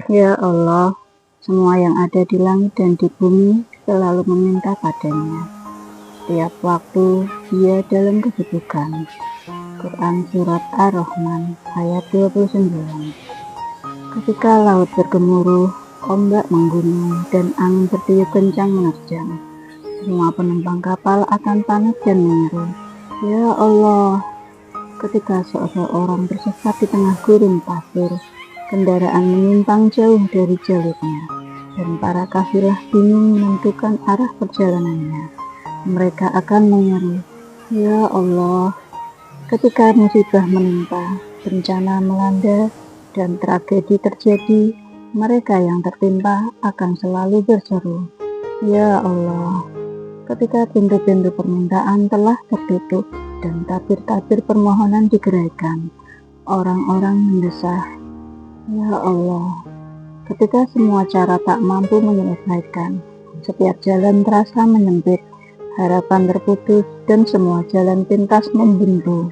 Ya Allah, semua yang ada di langit dan di bumi selalu meminta padanya. Setiap waktu dia dalam kebutuhan. Quran Surat Ar-Rahman ayat 29. Ketika laut bergemuruh, ombak menggunung, dan angin bertiup kencang menerjang, semua penumpang kapal akan panik dan menyeru, "Ya Allah!" Ketika seseorang tersesat di tengah gurun pasir, kendaraan menyimpang jauh dari jalurnya, dan para kafilah bingung menentukan arah perjalanannya. Mereka akan menyeru, "Ya Allah!" Ketika musibah menimpa, bencana melanda, dan tragedi terjadi, mereka yang tertimpa akan selalu berseru, "Ya Allah!" Ketika pintu-pintu permintaan telah tertutup dan tabir-tabir permohonan digeraikan, orang-orang mendesah, "Ya Allah!" Ketika semua cara tak mampu menyelesaikan, setiap jalan terasa menyempit, harapan terputus, dan semua jalan pintas membuntu,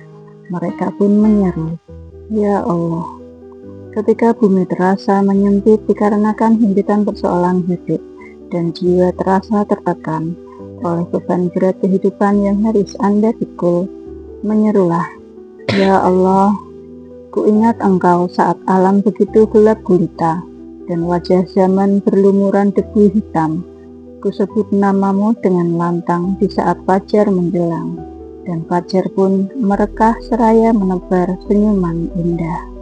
mereka pun menyeru, "Ya Allah!" Ketika bumi terasa menyempit dikarenakan himpitan persoalan hidup, dan jiwa terasa tertekan oleh beban berat kehidupan yang harus Anda pikul, menyerulah, "Ya Allah, kuingat Engkau saat alam begitu gelap gulita, dan wajah zaman berlumuran debu hitam. Kusebut namamu dengan lantang di saat fajar menjelang, dan fajar pun merekah seraya menebar senyuman indah.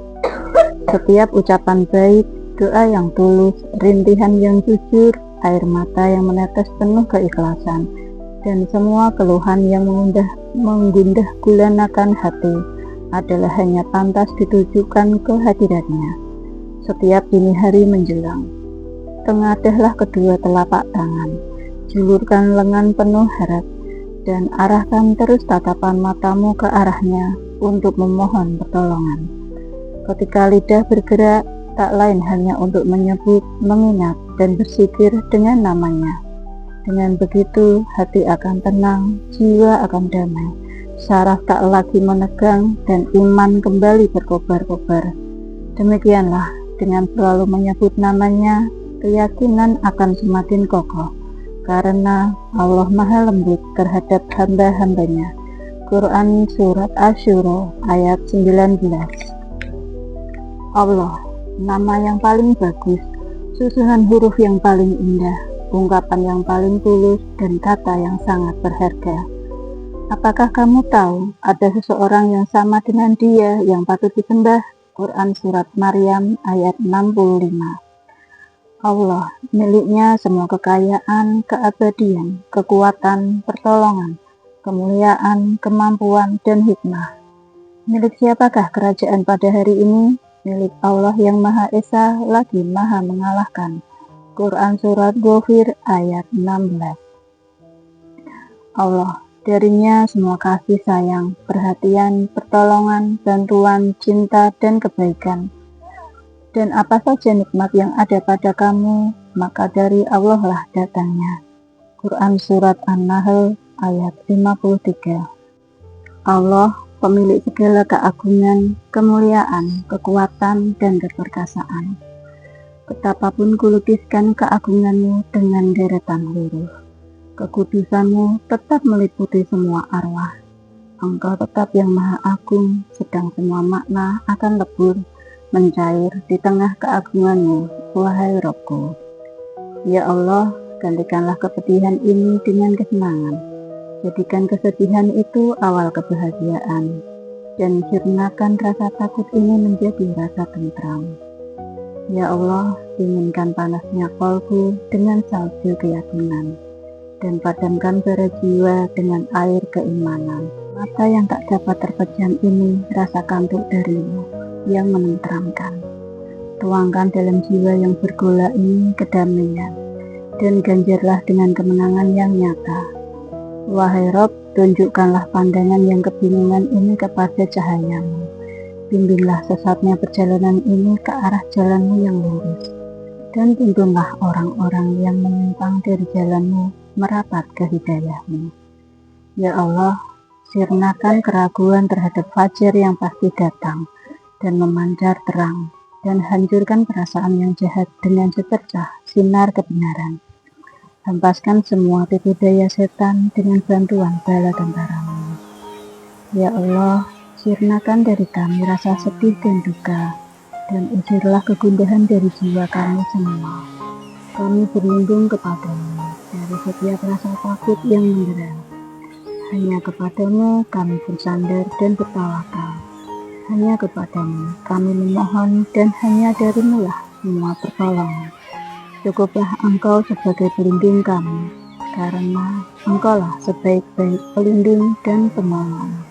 Setiap ucapan baik, doa yang tulus, rintihan yang jujur, air mata yang menetes penuh keikhlasan, dan semua keluhan yang menggundah gulanakan hati adalah hanya pantas ditujukan ke hadiratnya. Setiap dini hari menjelang, tengadahlah kedua telapak tangan, julurkan lengan penuh harap, dan arahkan terus tatapan matamu ke arahnya untuk memohon pertolongan. Ketika lidah bergerak, tak lain hanya untuk menyebut, mengingat, dan berzikir dengan namanya. Dengan begitu, hati akan tenang, jiwa akan damai, saraf tak lagi menegang, dan iman kembali berkobar-kobar. Demikianlah, dengan selalu menyebut namanya, keyakinan akan semakin kokoh, karena Allah Maha Lembut terhadap hamba-hambanya. Quran Surat Asy-Syura ayat 19. Allah, nama yang paling bagus, susunan huruf yang paling indah, ungkapan yang paling tulus, dan kata yang sangat berharga. Apakah kamu tahu ada seseorang yang sama dengan Dia yang patut disembah? Quran Surat Maryam ayat 65. Allah, miliknya semua kekayaan, keabadian, kekuatan, pertolongan, kemuliaan, kemampuan, dan hikmah. Milik siapakah kerajaan pada hari ini? Milik Allah yang Maha Esa lagi Maha mengalahkan. Quran Surat Ghafir ayat 16. Allah, darinya semua kasih sayang, perhatian, pertolongan, bantuan, cinta, dan kebaikan. Dan apa saja nikmat yang ada pada kamu, maka dari Allah lah datangnya. Quran Surat An-Nahl ayat 53. Allah, pemilik segala keagungan, kemuliaan, kekuatan, dan keperkasaan. Betapapun kulukiskan keagunganmu dengan deretan huruf, kekudusanmu tetap meliputi semua arwah. Engkau tetap yang Maha Agung, sedang semua makna akan lebur, mencair di tengah keagunganmu, wahai Robku. Ya Allah, gantikanlah kepedihan ini dengan kesenangan. Jadikan kesedihan itu awal kebahagiaan, dan sirnakan rasa takut ini menjadi rasa tentram. Ya Allah, dinginkan panasnya kolbu dengan salju keyakinan, dan padamkan bara jiwa dengan air keimanan. Mata yang tak dapat terpejam ini rasa kantuk darimu yang menenteramkan. Tuangkan dalam jiwa yang bergolak ini kedamaian, dan ganjarlah dengan kemenangan yang nyata. Wahai Rob, tunjukkanlah pandangan yang kebingungan ini kepada cahayamu. Bimbinglah sesatnya perjalanan ini ke arah jalanmu yang lurus, dan tuntunlah orang-orang yang menyimpang dari jalanmu merapat ke hidayahmu. Ya Allah, sirnakan keraguan terhadap fajar yang pasti datang dan memancar terang, dan hancurkan perasaan yang jahat dengan secercah sinar kebenaran. Hempaskan semua tipu daya setan dengan bantuan bala tentaramu. Ya Allah, sirnakan dari kami rasa sedih dan duka, dan usirlah kegundahan dari jiwa kami semua. Kami berlindung kepadamu dari setiap rasa takut yang mendera. Hanya kepadamu kami bersandar dan bertawakal. Hanya kepadamu kami memohon, dan hanya darimulah semua pertolongan. Cukuplah Engkau sebagai pelindung kami, karena Engkaulah sebaik-baik pelindung dan penolong.